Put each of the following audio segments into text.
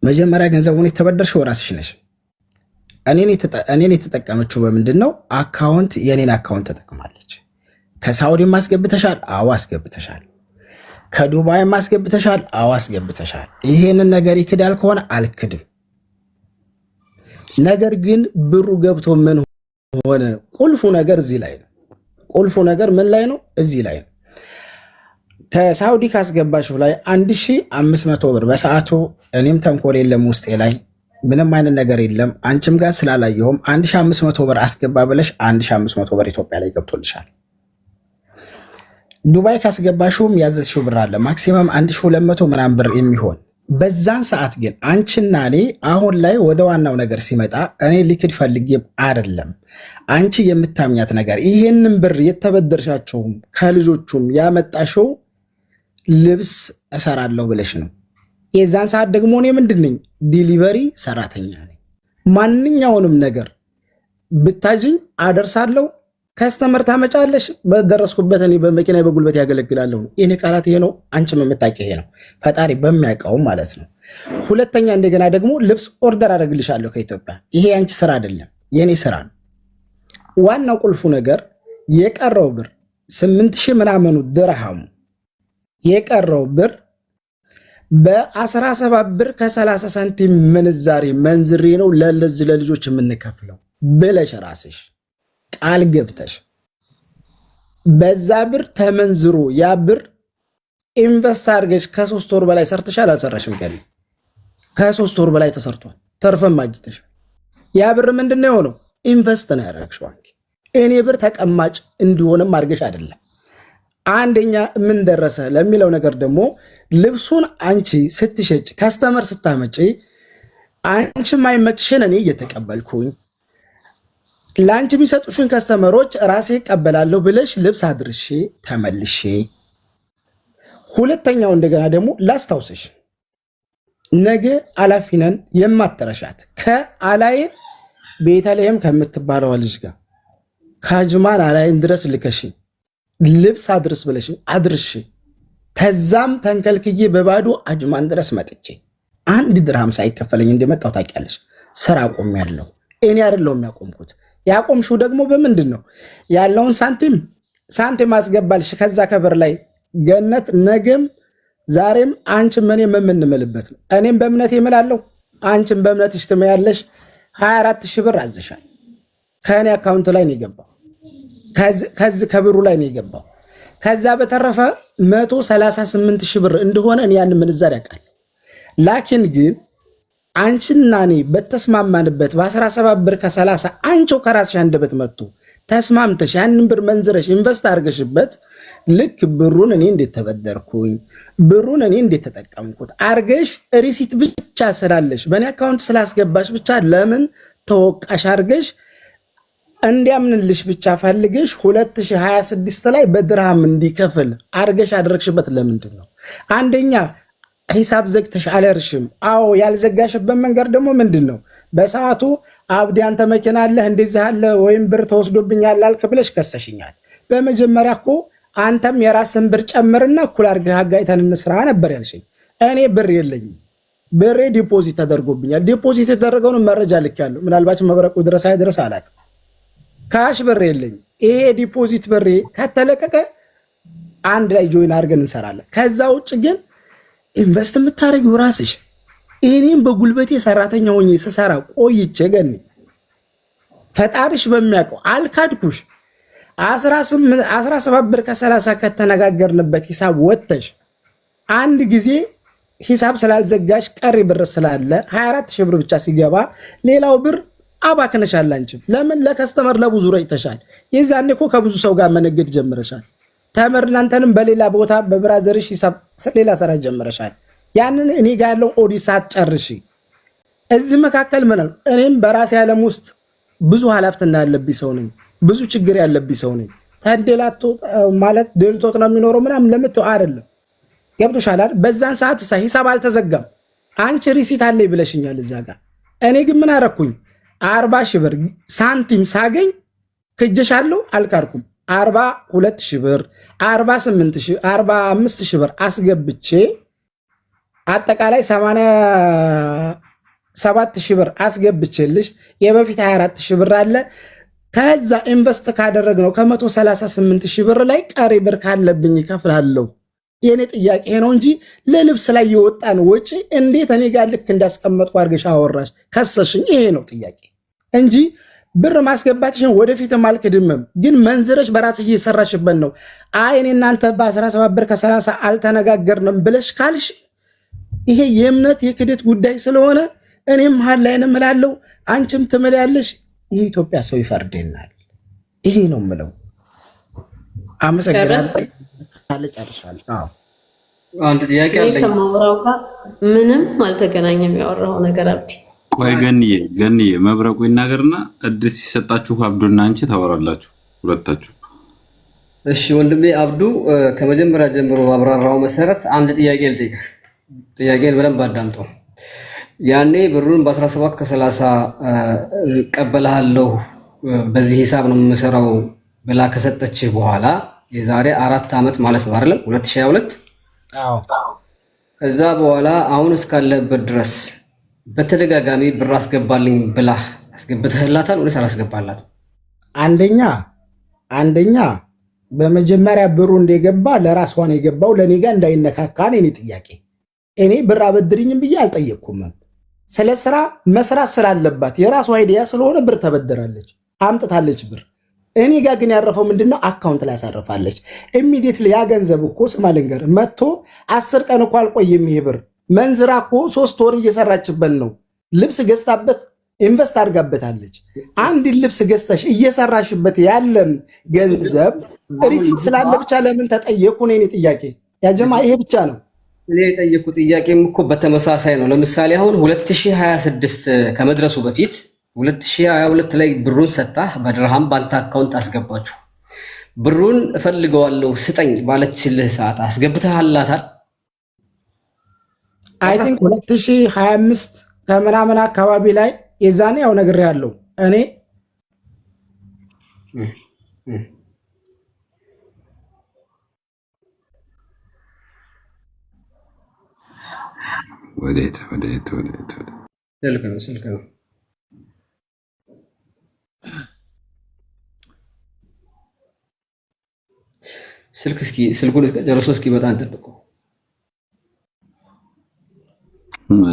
መጀመሪያ ገንዘቡን የተበደርሽው ራስሽ ነሽ። እኔን የተጠቀመችው በምንድን ነው? አካውንት የኔን አካውንት ተጠቅማለች። ከሳውዲ ማስገብተሻል? አዎ አስገብተሻል። ከዱባይ ማስገብተሻል? አዎ አስገብተሻል። ይሄንን ነገር ይክዳል ከሆነ አልክድም። ነገር ግን ብሩ ገብቶ ምን ሆነ? ቁልፉ ነገር እዚህ ላይ ነው። ቁልፉ ነገር ምን ላይ ነው? እዚህ ላይ ነው። ከሳውዲ ካስገባችሁ ላይ 1500 ብር በሰዓቱ እኔም ተንኮል የለም ውስጤ ላይ ምንም አይነት ነገር የለም። አንቺም ጋር ስላላየሁም 1500 ብር አስገባ ብለሽ 1500 ብር ኢትዮጵያ ላይ ገብቶልሻል። ዱባይ ካስገባሽውም ያዘዝሽው ብር አለ ማክሲመም 1200 ምናምን ብር የሚሆን በዛን ሰዓት ግን አንቺና እኔ አሁን ላይ ወደ ዋናው ነገር ሲመጣ እኔ ሊክድ ፈልጌም አይደለም። አንቺ የምታምኛት ነገር ይሄንን ብር የተበደርሻቸውም ከልጆቹም ያመጣሽው ልብስ እሰራለሁ ብለሽ ነው። የዛን ሰዓት ደግሞ እኔ ምንድነኝ? ዲሊቨሪ ሰራተኛ ነኝ። ማንኛውንም ነገር ብታጅኝ አደርሳለሁ። ከስተመር ታመጫለሽ፣ በደረስኩበት እኔ በመኪና በጉልበት ያገለግላለሁ። የኔ ቃላት ይሄ ነው። አንቺም የምታውቂው ይሄ ነው፣ ፈጣሪ በሚያውቀው ማለት ነው። ሁለተኛ እንደገና ደግሞ ልብስ ኦርደር አደርግልሻለሁ ከኢትዮጵያ። ይሄ አንቺ ስራ አይደለም፣ የኔ ስራ ነው። ዋናው ቁልፉ ነገር የቀረው ብር 8000 ምናምኑ ድርሃሙ የቀረው ብር በ17 ብር ከ30 ሳንቲም ምንዛሬ መንዝሬ ነው ለለዚህ ለልጆች የምንከፍለው ብለሽ ራስሽ ቃል ገብተሽ በዛ ብር ተመንዝሮ ያ ብር ኢንቨስት አድርገሽ ከ3 ወር በላይ ሰርተሻል። አልሰራሽም? ከኔ ከ3 ወር በላይ ተሰርቷል። ተርፈም አግኝተሻል። ያ ብር ምንድነው የሆነው? ኢንቨስት ነው ያደረግሽው። እኔ ብር ተቀማጭ እንዲሆንም አድርገሽ አይደለም። አንደኛ ምን ደረሰ ለሚለው ነገር ደግሞ ልብሱን አንቺ ስትሸጭ ከስተመር ስታመጪ አንቺ ማይመጥሽን እኔ እየተቀበልኩኝ ላንቺ የሚሰጡሽን ከስተመሮች ራሴ ቀበላለሁ ብለሽ ልብስ አድርሼ ተመልሼ። ሁለተኛው እንደገና ደግሞ ላስታውስሽ፣ ነገ አላፊነን የማትረሻት ከአላይን ቤተልሔም ከምትባለው ልጅ ጋር ከአጅማን አላይን ድረስ ልከሽ ልብስ አድርስ ብለሽ አድርሽ። ተዛም ተንከልክዬ በባዶ አጅማን ድረስ መጥቼ 1 ድርሃም ሳይከፈለኝ እንደመጣው ታውቂያለሽ። ስራ ቆሜያለሁ። እኔ አይደለሁም ያቆምኩት። ያቆምሽው ደግሞ በምንድን ነው? ያለውን ሳንቲም አስገባልሽ ከዛ ከበር ላይ ገነት። ነገም ዛሬም አንቺም እኔም የምንምልበት ነው። እኔም በእምነት እምላለሁ፣ አንቺም በእምነትሽ ትምያለሽ። 24000 ብር አዘሻል። ከእኔ አካውንት ላይ ነው የገባው፣ ከዚህ ከብሩ ላይ ነው የገባው። ከዛ በተረፈ 138000 ብር እንደሆነ እኔ ያን ምንዛር ያውቃል። ላኪን ግን አንቺና እኔ በተስማማንበት በ17 ብር ከ30 አንቺው ከራስሽ አንደበት መጥቶ ተስማምተሽ ያንን ብር መንዝረሽ ኢንቨስት አድርገሽበት ልክ ብሩን እኔ እንዴት ተበደርኩኝ ብሩን እኔ እንዴት ተጠቀምኩት አርገሽ ሪሲት ብቻ ስላለሽ በእኔ አካውንት ስላስገባሽ ብቻ ለምን ተወቃሽ አርገሽ እንዲያምንልሽ ብቻ ፈልገሽ 2026 ላይ በድርሃም እንዲከፍል አርገሽ አደረግሽበት። ለምንድን ነው? አንደኛ ሂሳብ ዘግተሽ አለርሽም። አዎ ያልዘጋሽበት መንገድ ደግሞ ምንድን ነው? በሰዓቱ አብዲ አንተ መኪና አለህ እንደዚህ አለ ወይም ብር ተወስዶብኛል አልክ ብለሽ ከሰሽኛል። በመጀመሪያ እኮ አንተም የራስን ብር ጨምርና እኩል አድርገህ አጋይተን እንስራ ነበር ያልሽኝ። እኔ ብር የለኝም፣ ብሬ ዲፖዚት ተደርጎብኛል። ዲፖዚት የተደረገውን መረጃ ልኬያለሁ። ምናልባት መብረቁ ድረስ አይድረስ አላውቅም። ካሽ ብር የለኝም። ይሄ ዲፖዚት ብሬ ከተለቀቀ አንድ ላይ ጆይን አድርገን እንሰራለን። ከዛ ውጭ ግን ኢንቨስት የምታደርጊው ራስሽ። እኔም በጉልበቴ ሰራተኛ ሆኜ ስሰራ ቆይቼ ገኒ ፈጣሪሽ በሚያውቀው አልካድኩሽ። 17 ብር ከ30 ከተነጋገርንበት ሂሳብ ወጥተሽ አንድ ጊዜ ሂሳብ ስላልዘጋሽ ቀሪ ብር ስላለ 24000 ብር ብቻ ሲገባ ሌላው ብር አባክነሻል። አንቺም ለምን ለከስተመር ለብዙ ረጭተሻል። የዛኔ እኮ ከብዙ ሰው ጋር መነገድ ጀምረሻል። ተመር እናንተንም በሌላ ቦታ በብራዘርሽ ሂሳብ ሌላ ስራ ጀምረሻል። ያንን እኔ ጋር ያለው ኦዲሳት ጨርሺ። እዚህ መካከል ምን ነው እኔም በራሴ ዓለም ውስጥ ብዙ ኃላፊነት ያለብኝ ሰው ነኝ። ብዙ ችግር ያለብኝ ሰው ነኝ። ታደላቶ ማለት ደልቶት ነው የሚኖረው ምናምን ለምትው አይደለም። ገብቶሻል አይደል? በዛን ሰዓት ሂሳብ አልተዘጋም። አንቺ ሪሲት አለኝ ብለሽኛል እዛ ጋር። እኔ ግን ምን አረኩኝ? 40000 ብር ሳንቲም ሳገኝ ክጀሻለሁ አልካርኩም። 42000 ብር 48000 45000 ብር አስገብቼ አጠቃላይ 87,000 ብር አስገብቼልሽ የበፊት 24,000 ብር አለ። ከዛ ኢንቨስት ካደረግነው ከ138,000 ብር ላይ ቀሪ ብር ካለብኝ ይከፍላለሁ። የኔ ጥያቄ ነው እንጂ ለልብስ ላይ የወጣን ወጪ እንዴት እኔ ጋር ልክ እንዳስቀመጥኩ አድርገሽ አወራሽ ከሰሽኝ። ይሄ ነው ጥያቄ እንጂ ብር ማስገባትሽን ወደፊትም አልክድምም። ግን መንዝረሽ በራስ እየሰራሽበት ነው። አይ እኔ እናንተ በ17 ብር ከ30 አልተነጋገርንም ብለሽ ካልሽ ይሄ የእምነት የክደት ጉዳይ ስለሆነ እኔም መሀል ላይ እምላለሁ፣ አንቺም ትምላለሽ። የኢትዮጵያ ሰው ይፈርደናል። ይሄ ነው የምለው። አመሰግናለሁ። ጨርሻለሁ። አንድ ጥያቄ አለኝ። ከማወራው ጋር ምንም አልተገናኘም ያወራው ነገር አብዲ። ቆይ ገንዬ መብረቁ ይናገርና እድል ሲሰጣችሁ አብዱና አንቺ ታወራላችሁ ሁለታችሁ። እሺ ወንድሜ አብዱ፣ ከመጀመሪያ ጀምሮ ባብራራው መሰረት አንድ ጥያቄ ልጠይቅህ። ጥያቄን በደንብ አዳምጠው። ያኔ ብሩን በ17 ከ30 ቀበልሃለሁ በዚህ ሂሳብ ነው የምሰራው ብላ ከሰጠችህ በኋላ የዛሬ 4 ዓመት ማለት ነው አይደለም 2022። አዎ። ከዛ በኋላ አሁን እስካለበት ድረስ በተደጋጋሚ ብር አስገባልኝ ብላ አስገብተህላታል ወይስ አላስገባላትም? አንደኛ በመጀመሪያ ብሩ እንደገባ ለራሷ ነው የገባው፣ ለኔ ጋር እንዳይነካካ ነው የኔ ጥያቄ። እኔ ብር አበድርኝም ብዬ አልጠየቅኩም። ስለ ስራ መስራት ስላለባት የራሷ አይዲያ ስለሆነ ብር ተበደራለች፣ አምጥታለች ብር። እኔ ጋር ግን ያረፈው ምንድነው? አካውንት ላይ ያሳርፋለች። ኢሚዲየትሊ ያ ገንዘብ እኮ ስማ ልንገርህ፣ መጥቶ 10 ቀን እኮ አልቆየም። ይሄ ብር መንዝራ እኮ 3 ወር እየሰራችበት ነው። ልብስ ገዝታበት ኢንቨስት አድርጋበታለች። አንድ ልብስ ገዝተሽ እየሰራሽበት ያለን ገንዘብ ሪሲት ስላለ ብቻ ለምን ተጠየቁ ነው የኔ ጥያቄ። ያጀማ ይሄ ብቻ ነው። እኔ የጠየቁ ጥያቄም እኮ በተመሳሳይ ነው። ለምሳሌ አሁን 2026 ከመድረሱ በፊት 2022 ላይ ብሩን ሰጣህ፣ በድርሃም ባንተ አካውንት አስገባችሁ። ብሩን እፈልገዋለሁ ስጠኝ ባለችልህ ሰዓት አስገብተሃላታል? አይ ቲንክ 2025 ከምናምን አካባቢ ላይ የዛኔ ያው ነግሬያለሁ እኔ ወዴት ስልክ ነው። ስልኩን ጨርሶ እስኪመጣ እንጠብቀው።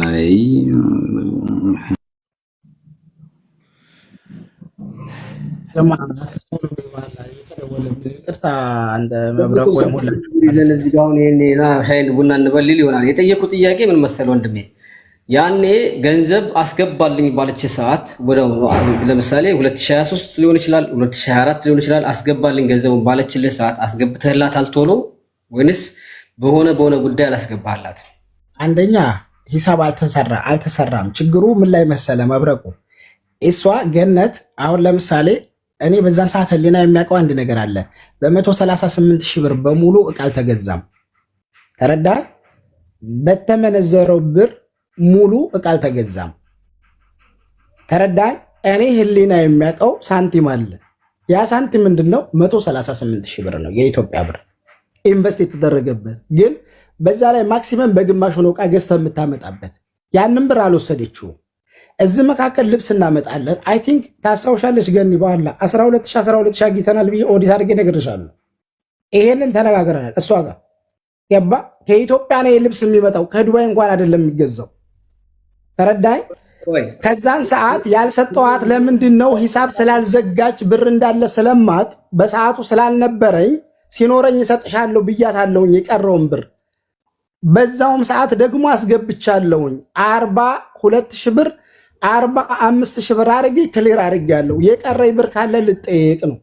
አይ ሻይ ቡና እንበልል ይሆናል። የጠየቁ ጥያቄ ምን መሰለ ወንድሜ፣ ያኔ ገንዘብ አስገባልኝ ባለች ሰዓት ወደው ለምሳሌ 2023 ሊሆን ይችላል 2024 ሊሆን ይችላል። አስገባልኝ ገንዘቡን ባለችልህ ሰዓት አስገብተህላታል ቶሎ ወይንስ በሆነ ጉዳይ አላስገባህላት? አንደኛ ሂሳብ አልተሰራም። ችግሩ ምን ላይ መሰለ መብረቁ፣ እሷ ገነት አሁን ለምሳሌ እኔ በዛን ሰዓት ህሊና የሚያውቀው አንድ ነገር አለ። በ138,000 ብር በሙሉ እቃ አልተገዛም። ተረዳ? በተመነዘረው ብር ሙሉ እቃ አልተገዛም። ተረዳ? እኔ ህሊና የሚያውቀው ሳንቲም አለ። ያ ሳንቲም ምንድነው? 138,000 ብር ነው የኢትዮጵያ ብር ኢንቨስት የተደረገበት። ግን በዛ ላይ ማክሲመም በግማሹ ነው እቃ ገዝተህ የምታመጣበት። ያንን ብር አልወሰደችውም። እዚህ መካከል ልብስ እናመጣለን። አይ ቲንክ ታስታውሻለች ገኒ በኋላ 12,000 አግኝተናል ብዬ ኦዲት አድርጌ እነግርሻለሁ። ይሄንን ተነጋግረናል እሷ ጋር ገባ። ከኢትዮጵያ ነው ልብስ የሚመጣው፣ ከዱባይ እንኳን አይደለም የሚገዛው። ተረዳኝ? ከዛን ሰዓት ያልሰጠኋት ለምንድን ነው? ሂሳብ ስላልዘጋች ብር እንዳለ ስለማቅ በሰዓቱ ስላልነበረኝ ሲኖረኝ እሰጥሻለሁ ብያታለሁኝ የቀረውን ብር። በዛውም ሰዓት ደግሞ አስገብቻለሁኝ 42,000 ብር 45,000 ብር አድርጌ ክሊር አድርጌያለሁ። የቀረኝ ብር ካለ ልጠየቅ ነው።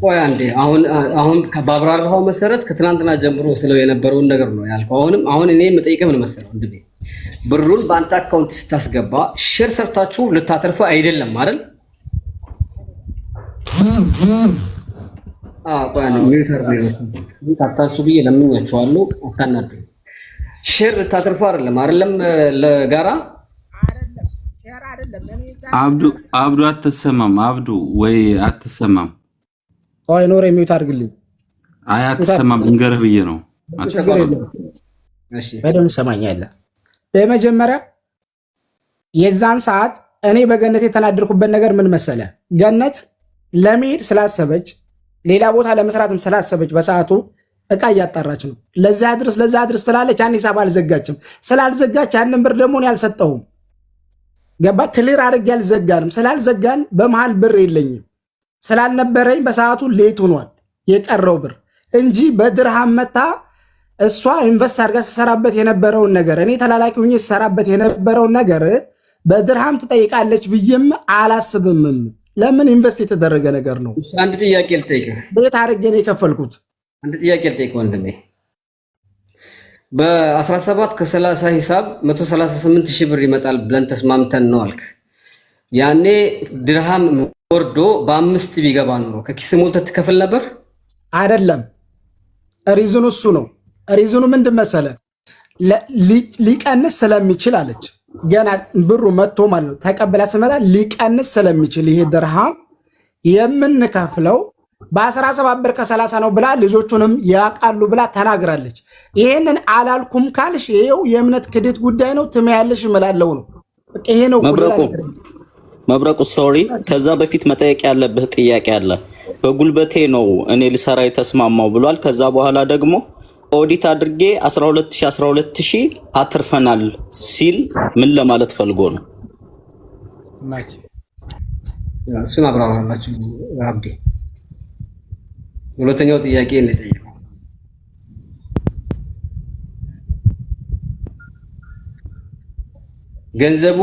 ቆይ አንዴ፣ አሁን ባብራራው መሰረት ከትናንትና ጀምሮ ስለው የነበረውን ነገር ነው ያልከው። አሁን እኔ የምጠይቅህ ምን መሰለው እንዴ፣ ብሩን በአንተ አካውንት ስታስገባ ሼር ሰርታችሁ ልታተርፉ አይደለም አይደል? ቆይ አንዴ፣ ሚውተር ነው ታታችሁ ብዬ ለምኛችኋለሁ፣ አታናዱ። ሼር ልታተርፉ አይደለም ለጋራ አብዱ አትሰማም። አብዱ ወይ አትሰማም። ቆይ ኖር የሚውት አድርግልኝ። አይ አትሰማም፣ እንገርህ ብዬ ነው። በደምብ ሰማኛለህ። በመጀመሪያ የዛን ሰዓት እኔ በገነት የተናደርኩበት ነገር ምን መሰለ? ገነት ለመሄድ ስላሰበች ሌላ ቦታ ለመስራትም ስላሰበች በሰዓቱ እቃ እያጣራች ነው። ለዛ አድርስ ትላለች። ያን ሂሳብ አልዘጋችም። ስላልዘጋች ያንን ብር ደግሞ እኔ አልሰጠሁም። ገባ? ክሊር አድርጌ አልዘጋንም። ስላልዘጋን በመሃል ብር የለኝም ስላልነበረኝ በሰዓቱ ሌት ሆኗል የቀረው ብር እንጂ በድርሃም መታ እሷ ኢንቨስት አድርጋ ስሰራበት የነበረውን ነገር እኔ ተላላኪ ሁኜ ስሰራበት የነበረውን ነገር በድርሃም ትጠይቃለች ብዬም አላስብምም። ለምን ኢንቨስት የተደረገ ነገር ነው። አንድ ጥያቄ ልጠይቅህ። ቤት አድርጌ ነው የከፈልኩት። አንድ ጥያቄ ልጠይቅህ ወንድሜ። በ17 ከ30 ሂሳብ 138 ሺህ ብር ይመጣል ብለን ተስማምተን ነው አልክ። ያኔ ድርሃም ወርዶ በ5 ቢገባ ኖሮ ከኪስ ሞልተህ ትከፍል ነበር? አይደለም። ሪዝኑ እሱ ነው። ሪዝኑ ምንድን መሰለህ? ሊቀንስ ስለሚችል አለች። ገና ብሩ መጥቶ ማለት ነው ተቀብላ ስመጣ ሊቀንስ ስለሚችል ይሄ ድርሃም የምንከፍለው በ17 ብር ከ30 ነው ብላ ልጆቹንም ያውቃሉ ብላ ተናግራለች። ይሄንን አላልኩም ካልሽ ይሄው የእምነት ክደት ጉዳይ ነው። ትመያለሽ እምላለሁ ነው። ይሄ ነው መብረቁ። ሶሪ፣ ከዛ በፊት መጠየቅ ያለብህ ጥያቄ አለ። በጉልበቴ ነው እኔ ልሰራ የተስማማው ብሏል። ከዛ በኋላ ደግሞ ኦዲት አድርጌ 12000 አትርፈናል ሲል ምን ለማለት ፈልጎ ነው? እሱን አብራራላችሁ አብዲ። ሁለተኛው ጥያቄ ነው የጠየቀው። ገንዘቡ